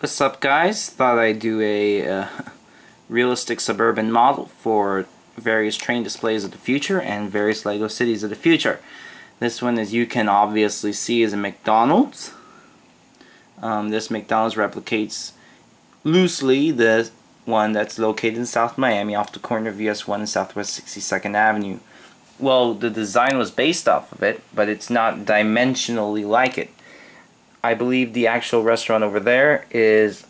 What's up, guys? Thought I'd do a realistic suburban model for various train displays of the future and various LEGO cities of the future. This one, as you can obviously see, is a McDonald's. This McDonald's replicates loosely the one that's located in South Miami off the corner of US 1 and Southwest 62nd Avenue. Well, the design was based off of it, but it's not dimensionally like it. I believe the actual restaurant over there has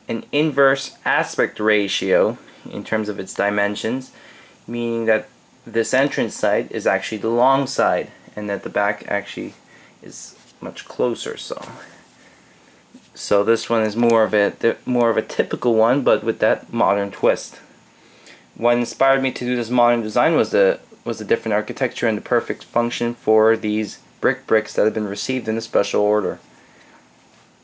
an inverse aspect ratio in terms of its dimensions, meaning that this entrance side is actually the long side and that the back actually is much closer. So this one is more of a typical one, but with that modern twist. What inspired me to do this modern design was the different architecture and the perfect function for these bricks that have been received in a special order.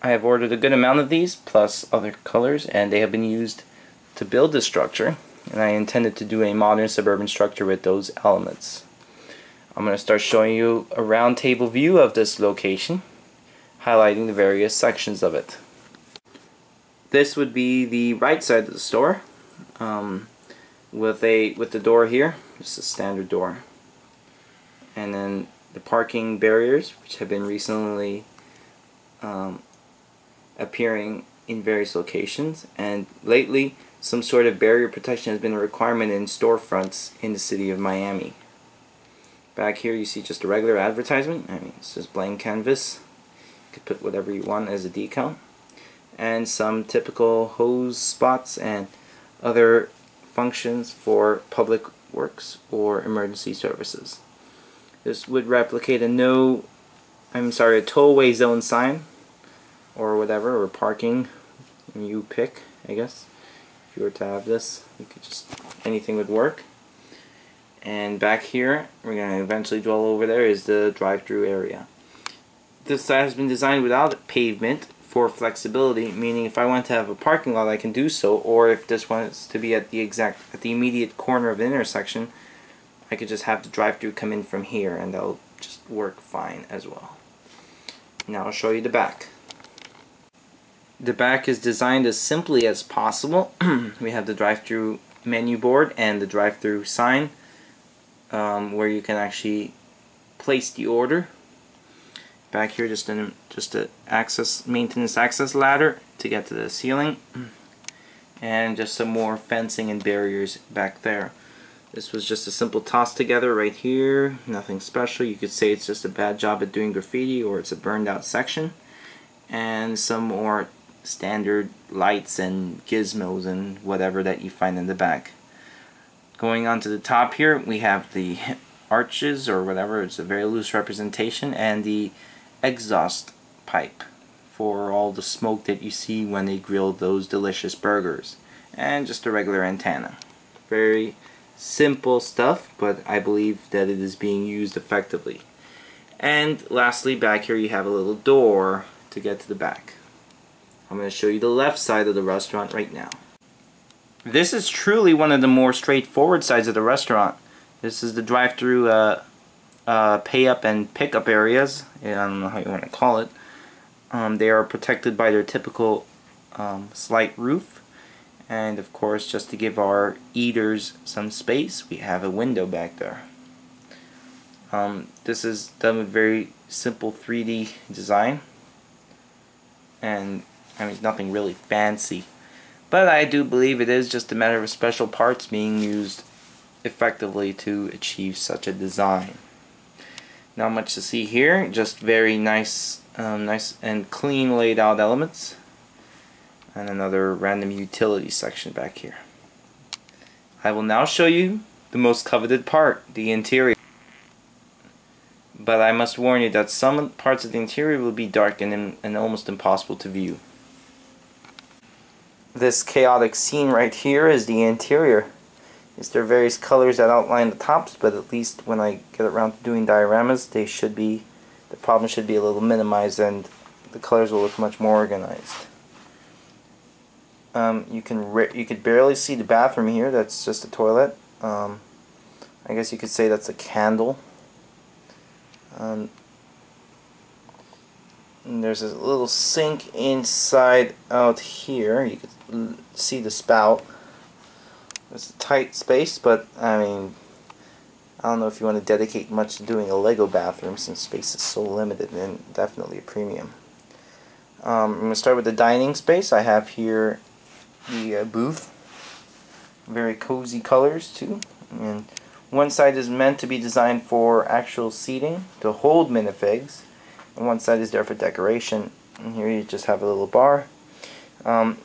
I have ordered a good amount of these, plus other colors, and they have been used to build this structure, and I intended to do a modern suburban structure with those elements. I'm going to start showing you a round table view of this location, highlighting the various sections of it. This would be the right side of the store, with the door here, just a standard door, and then the parking barriers, which have been recently appearing in various locations, and lately some sort of barrier protection has been a requirement in storefronts in the city of Miami. Back here you see just a regular advertisement. I mean, it's just blank canvas. You could put whatever you want as a decal, and some typical hose spots and other functions for public works or emergency services. This would replicate a tollway zone sign or whatever, or parking, you pick, I guess. If you were to have this, you could anything would work. And back here, we're going to eventually dwell over there, is the drive-through area. This side has been designed without pavement for flexibility, meaning if I want to have a parking lot I can do so, or if this wants to be at the immediate corner of the intersection, I could just have the drive-through come in from here and that'll just work fine as well. Now I'll show you the back. The back is designed as simply as possible. We have the drive-through menu board and the drive-through sign, where you can actually place the order. Back here, just a maintenance access ladder to get to the ceiling, and just some more fencing and barriers back there. This was just a simple toss together right here, nothing special. You could say it's just a bad job at doing graffiti, or it's a burned out section, and some more standard lights and gizmos and whatever that you find in the back. Going on to the top here, we have the arches or whatever. It's a very loose representation, and the exhaust pipe for all the smoke that you see when they grill those delicious burgers, and just a regular antenna. Very simple stuff, but I believe that it is being used effectively. And lastly, back here you have a little door to get to the back. I'm going to show you the left side of the restaurant right now. This is truly one of the more straightforward sides of the restaurant. This is the drive-through pay up and pick up areas. I don't know how you want to call it. They are protected by their typical slight roof. And of course, just to give our eaters some space, we have a window back there. This is done with very simple 3D design, and I mean, nothing really fancy, but I do believe it is just a matter of special parts being used effectively to achieve such a design. Not much to see here, just very nice and clean laid out elements. And another random utility section back here. I will now show you the most coveted part, the interior. But I must warn you that some parts of the interior will be dark and almost impossible to view. This chaotic scene right here is the interior. There are various colors that outline the tops, but at least when I get around to doing dioramas, the problem should be a little minimized and the colors will look much more organized. You could barely see the bathroom here. That's just a toilet. I guess you could say that's a candle. And there's a little sink inside out here. You can see the spout. It's a tight space, but I mean, I don't know if you want to dedicate much to doing a Lego bathroom since space is so limited, and definitely a premium. I'm going to start with the dining space. I have here the booth. Very cozy colors too. And one side is meant to be designed for actual seating to hold minifigs, and one side is there for decoration. And here you just have a little bar.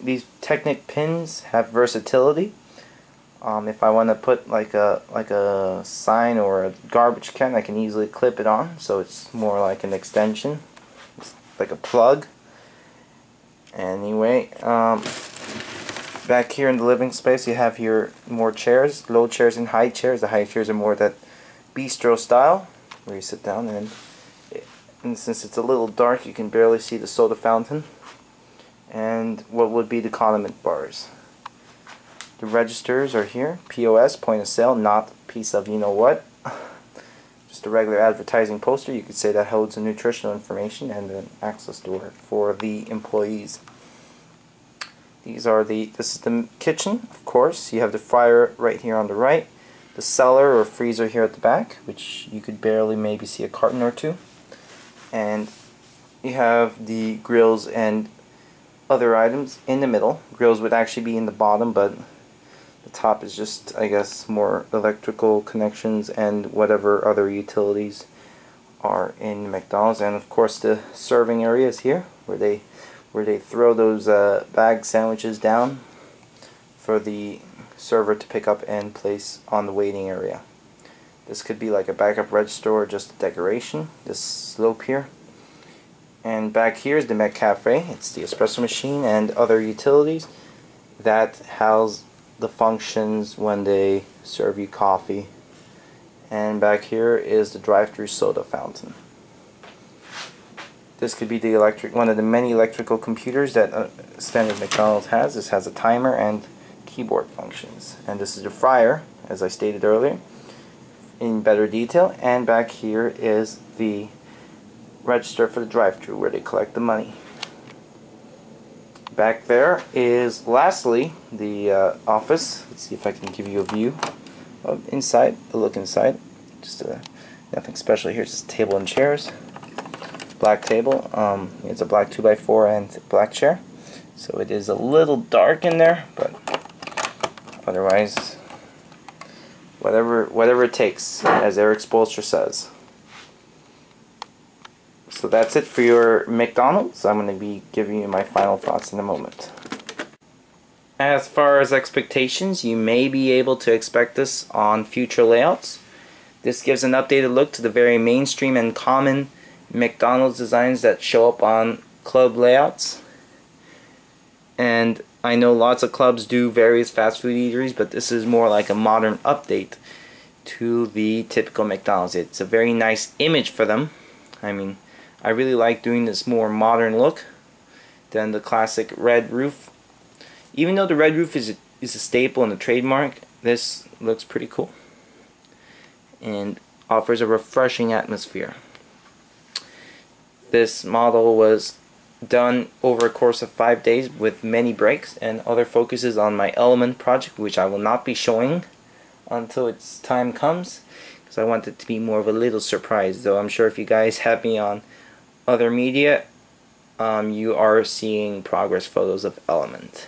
These Technic pins have versatility. If I want to put like a sign or a garbage can, I can easily clip it on, so it's more like an extension. It's like a plug. Anyway, back here in the living space, you have here more chairs, low chairs and high chairs. The high chairs are more that bistro style, where you sit down, and since it's a little dark, you can barely see the soda fountain and what would be the condiment bars. The registers are here, POS, point of sale, not piece of you know what. Just a regular advertising poster. You could say that holds the nutritional information and an access door for the employees. This is the kitchen, of course. You have the fryer right here on the right, the cellar or freezer here at the back, which you could barely maybe see a carton or two, and you have the grills and other items in the middle. Grills would actually be in the bottom, but the top is just, I guess, more electrical connections and whatever other utilities are in McDonald's. And of course the serving area is here, where they throw those bag sandwiches down for the server to pick up and place on the waiting area. This could be like a backup register or just a decoration, this slope here. And back here is the McCafe. It's the espresso machine and other utilities that house the functions when they serve you coffee. And back here is the drive-through soda fountain. This could be the one of the many electrical computers that standard McDonald's has. This has a timer and keyboard functions. And this is the fryer, as I stated earlier, in better detail. And back here is the register for the drive-through where they collect the money. Back there is, lastly, the office. Let's see if I can give you a view of inside, a look inside. Just nothing special here, just table and chairs. Black table, it's a black 2x4 and black chair. So it is a little dark in there, but otherwise, whatever it takes, as Eric Spolster says. So that's it for your McDonald's. I'm going to be giving you my final thoughts in a moment. As far as expectations, you may be able to expect this on future layouts. This gives an updated look to the very mainstream and common McDonald's designs that show up on club layouts. And I know lots of clubs do various fast food eateries, but this is more like a modern update to the typical McDonald's. It's a very nice image for them. I mean, I really like doing this more modern look than the classic red roof. Even though the red roof is a staple and a trademark, this looks pretty cool and offers a refreshing atmosphere. This model was done over a course of 5 days with many breaks and other focuses on my element project, which I will not be showing until its time comes, because I want it to be more of a little surprise. Though I'm sure if you guys have me on other media, you are seeing progress photos of element.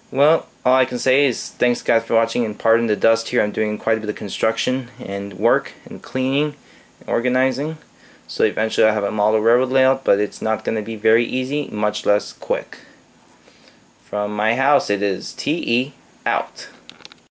Well, all I can say is thanks guys for watching, and pardon the dust here. I'm doing quite a bit of construction and work and cleaning and organizing, so eventually I'll have a model railroad layout, but it's not going to be very easy, much less quick. From my house, it is TE out.